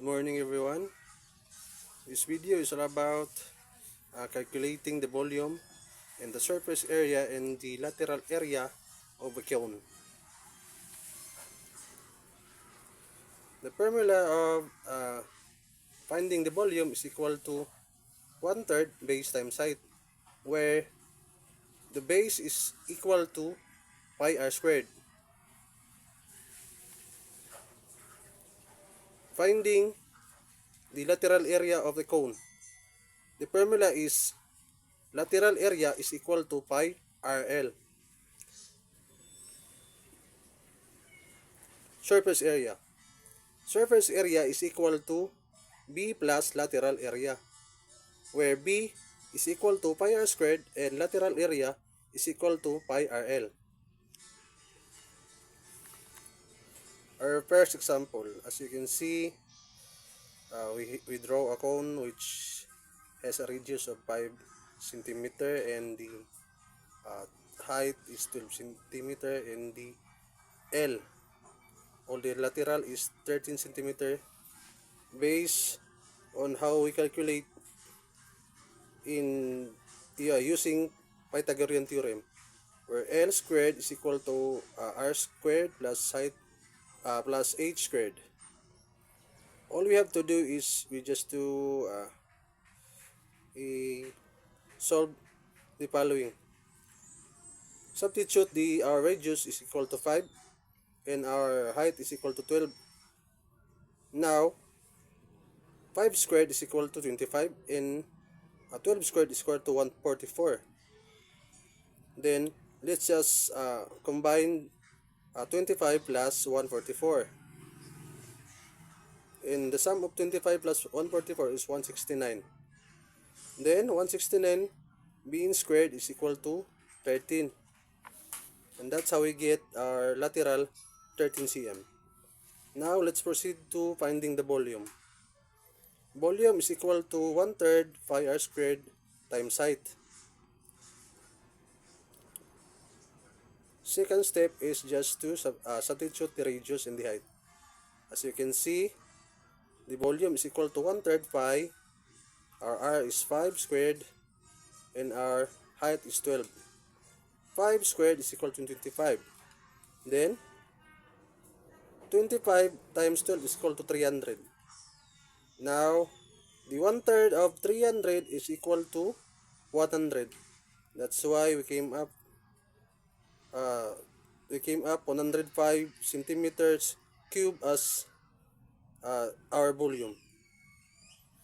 Good morning everyone. This video is all about calculating the volume and the surface area and the lateral area of a cone. The formula of finding the volume is equal to 1/3 base times height, where the base is equal to pi r squared. Finding the lateral area of the cone. The formula is lateral area is equal to pi rl. Surface area. Surface area is equal to B plus lateral area, where B is equal to pi r squared and lateral area is equal to pi rl. Our first example, as you can see, we draw a cone which has a radius of 5 centimeter and the uh, height is 12 centimeter and the L or the lateral is 13 centimeter. Based on how we calculate in using Pythagorean theorem, where L squared is equal to R squared plus height plus H squared. All we have to do is we just to solve the following. Substitute our radius is equal to 5 and our height is equal to 12. Now 5 squared is equal to 25 and 12 squared is equal to 144. Then let's just combine 25 plus 144. And the sum of 25 plus 144 is 169. Then 169 being squared is equal to 13. And that's how we get our lateral 13 cm. Now let's proceed to finding the volume. Volume is equal to 1/3 pi r squared times height. Second step is just to substitute the radius and the height. As you can see, the volume is equal to 1/3 pi. Our r is 5 squared and our height is 12. 5 squared is equal to 25. Then 25 times 12 is equal to 300. Now the 1/3 of 300 is equal to 100. That's why we came up 105 centimeters cube as our volume.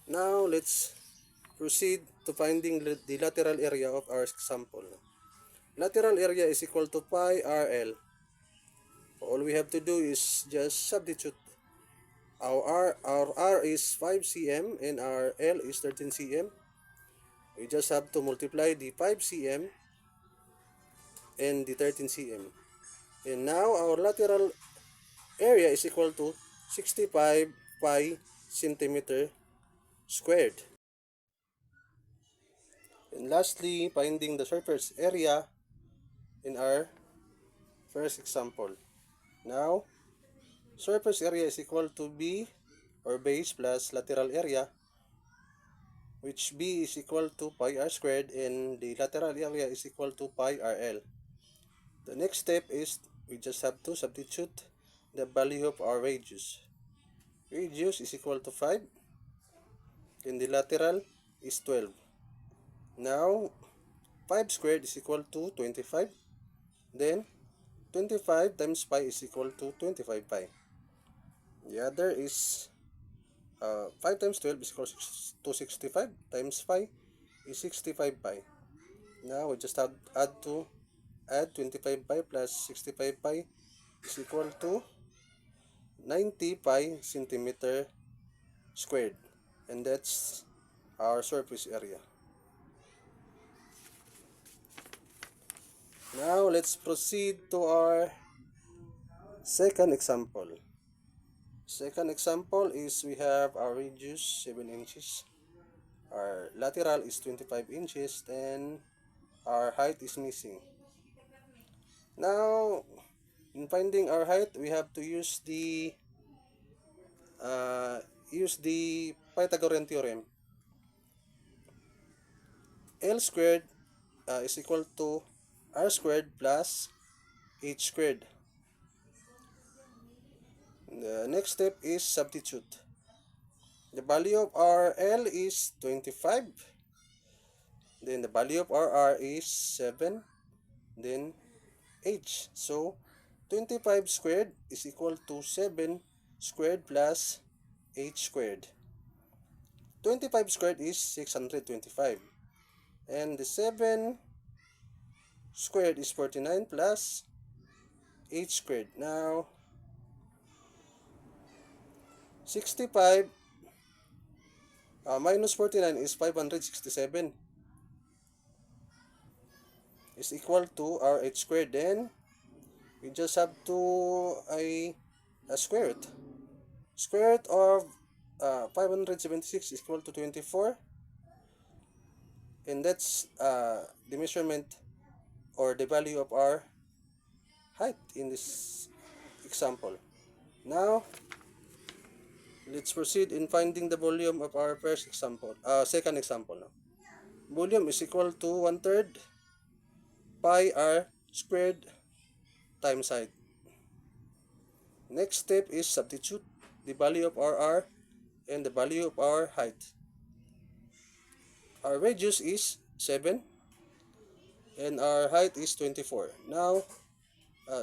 Now let's proceed to finding the lateral area of our example. Lateral area is equal to pi rl. All we have to do is just substitute. Our R is 5 cm and our L is 13 cm. We just have to multiply the 5 cm and the 13 cm. And now our lateral area is equal to 65 pi centimeter squared. And lastly, finding the surface area in our first example. Now, surface area is equal to B or base plus lateral area, which B is equal to pi r squared and the lateral area is equal to pi rl. The next step is we just have to substitute the value of our radius. Radius is equal to 5 and the lateral is 12. Now 5 squared is equal to 25. Then 25 times pi is equal to 25 pi. The other is 5 times 12 is equal to 65 times pi is 65 pi. Now we just have to add 25 pi plus 65 pi is equal to 90 pi centimeter squared. And that's our surface area. Now let's proceed to our second example. Second example is we have our radius 7 inches. Our lateral is 25 inches and our height is missing. Now, in finding our height, we have to use the use the Pythagorean theorem. L squared is equal to R squared plus H squared. The next step is substitute. The value of our L is 25. Then the value of our R is 7. Then H. So 25 squared is equal to 7 squared plus H squared. 25 squared is 625. And the 7 squared is 49 plus H squared. Now 65 minus 49 is 567 is equal to our H squared. Then we just have to a square it. Square root of 576 is equal to 24, and that's the measurement or the value of our height in this example. Now let's proceed in finding the volume of our second example. Now, volume is equal to 1/3 pi r squared times height. Next step is substitute the value of our r and the value of our height. Our radius is 7 and our height is 24. Now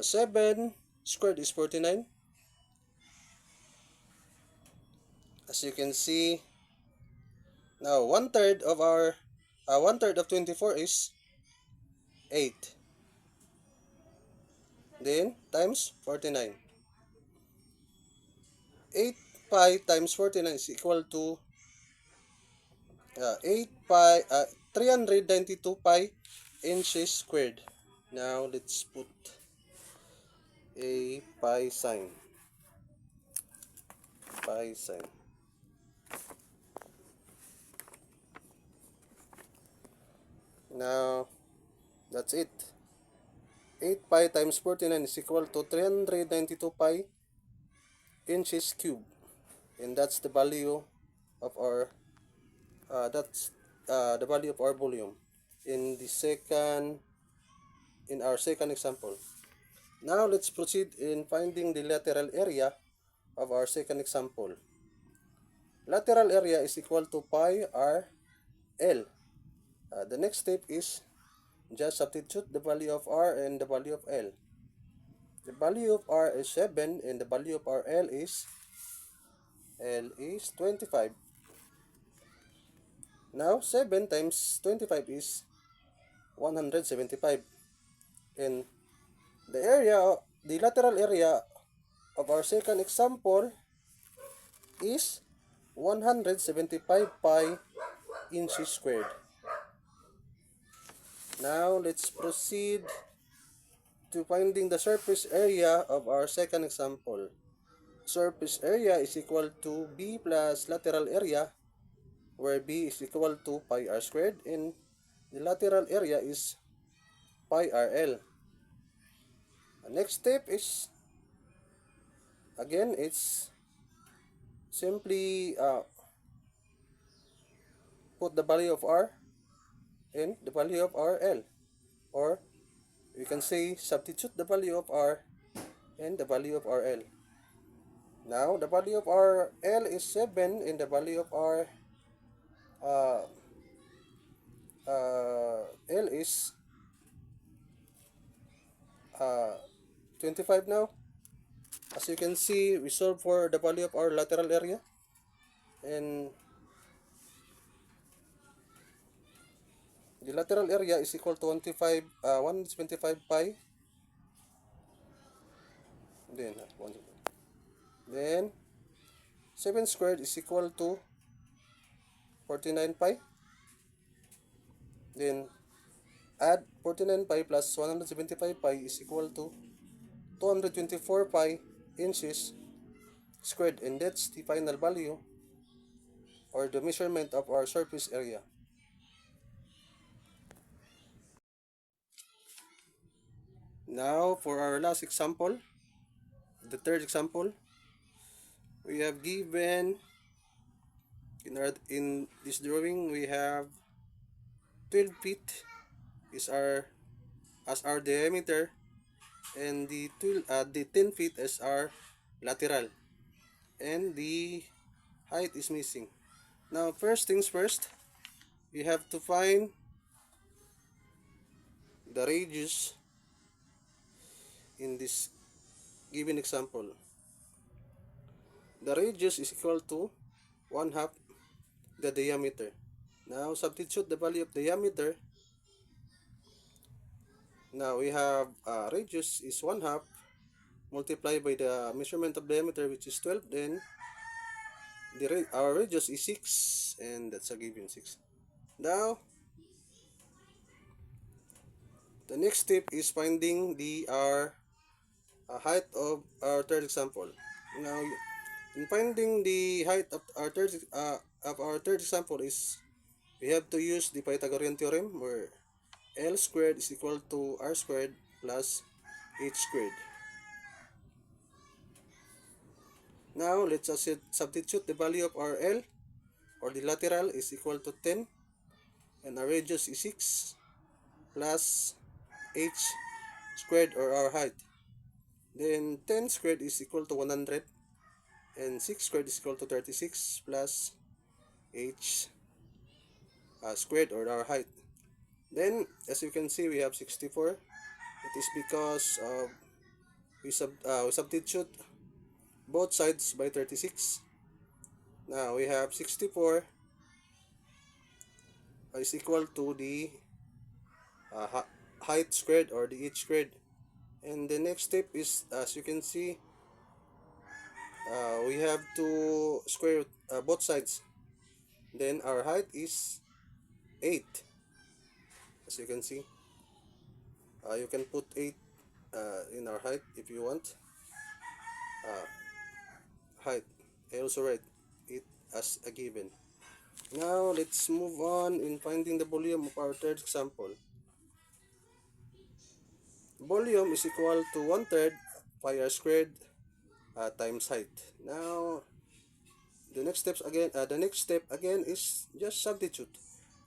7 squared is 49. As you can see, now 1/3 of our 1/3 of 24 is 8. Then times 49. 8 pi times 49 is equal to 8 pi 392 pi inches squared. Now let's put a pi sign. Pi sign. Now that's it. 8 pi times 49 is equal to 392 pi inches cube, and that's the value of our volume in our second example. Now let's proceed in finding the lateral area of our second example. Lateral area is equal to pi r l. The next step is just substitute the value of r and the value of l. The value of r is 7 and the value of our l is 25. Now 7 times 25 is 175, and the lateral area of our second example is 175 pi inches squared. Now let's proceed to finding the surface area of our second example. Surface area is equal to B plus lateral area, where B is equal to pi r squared and the lateral area is pi rl. The next step is, again, it's simply put the value of r and the value of rl, or we can say substitute the value of r and the value of rl. Now the value of rl is 7 and the value of r l is 25 now. As you can see, we solve for the value of our lateral area, and the lateral area is equal to 125 pi. Then 7 squared is equal to 49 pi. Then add 49 pi plus 175 pi is equal to 224 pi inches squared, and that's the final value or the measurement of our surface area. Now for our last example, the third example, we have given In this drawing, we have 12 feet is our as our diameter, and the 10 feet is our lateral, and the height is missing. Now, first things first, we have to find the radius in this given example. The radius is equal to 1/2 the diameter. Now, substitute the value of diameter. Now, we have radius is 1/2 multiplied by the measurement of diameter, which is 12. Then our radius is 6, and that's a given 6. Now, the next step is finding the height of our third example. Now, in finding the height of our third example is we have to use the Pythagorean theorem, where L squared is equal to R squared plus H squared. Now, let's substitute the value of our L, or the lateral, is equal to 10, and our radius is 6 plus H squared, or our height. Then 10 squared is equal to 100, and 6 squared is equal to 36 plus H squared, or our height. Then, as you can see, we have 64. It is because we substitute both sides by 36. Now, we have 64 is equal to the height squared, or the H squared. And the next step is, as you can see, we have to square both sides. Then our height is 8. As you can see, you can put 8 in our height if you want. Height, I also write it as a given. Now, let's move on in finding the volume of our third example. Volume is equal to 1/3 pi r squared times height. Now, the next step again is just substitute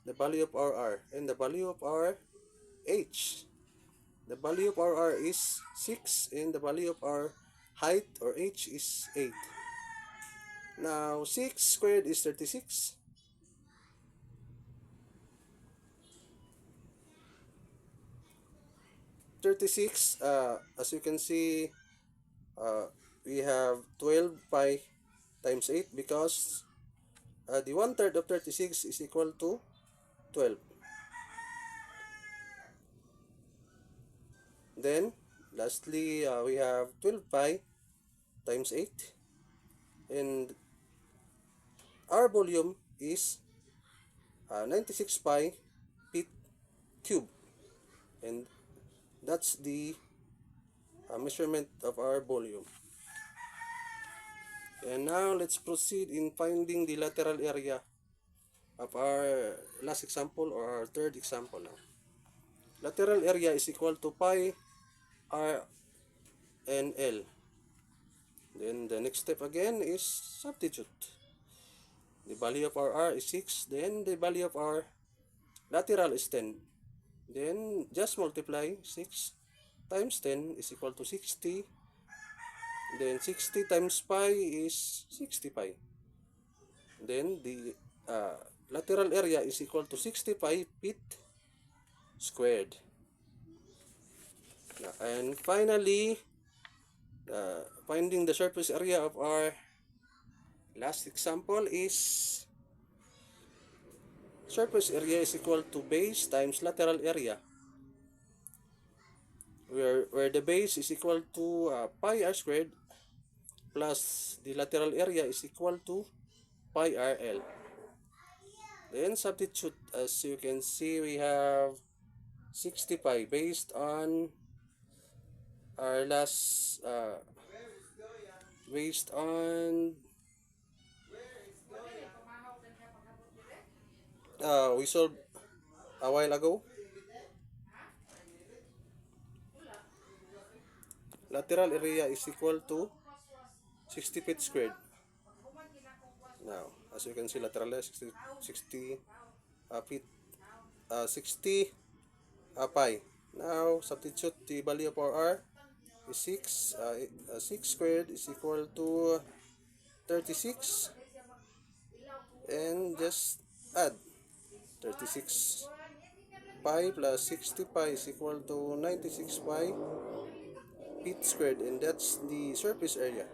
the value of our r and the value of our h. The value of our r is 6, and the value of our height, or h, is 8. Now, 6 squared is 36. 36, as you can see, we have 12 pi times 8, because the 1/3 of 36 is equal to 12. Then, lastly, we have 12 pi times 8, and our volume is 96 pi feet cube, and that's the measurement of our volume. And now, let's proceed in finding the lateral area of our last example, or our third example now. Lateral area is equal to pi r and L. Then the next step again is substitute. The value of our r is 6, then the value of our lateral is 10. Then just multiply 6 times 10 is equal to 60. Then 60 times pi is 60 pi. Then the lateral area is equal to 60 pi feet squared. And finally, finding the surface area of our last example is surface area is equal to base times lateral area, where the base is equal to pi r squared plus the lateral area is equal to pi rl. Then substitute, as you can see, we have 60 pi based on our last based on we solved a while ago. Lateral area is equal to 60 feet squared. Now, as you can see, lateral is 60 feet, 60 pi. Now, substitute the value of our r is 6. 6 squared is equal to 36. And just add 36 pi plus 60 pi is equal to 96 pi feet squared. And that's the surface area.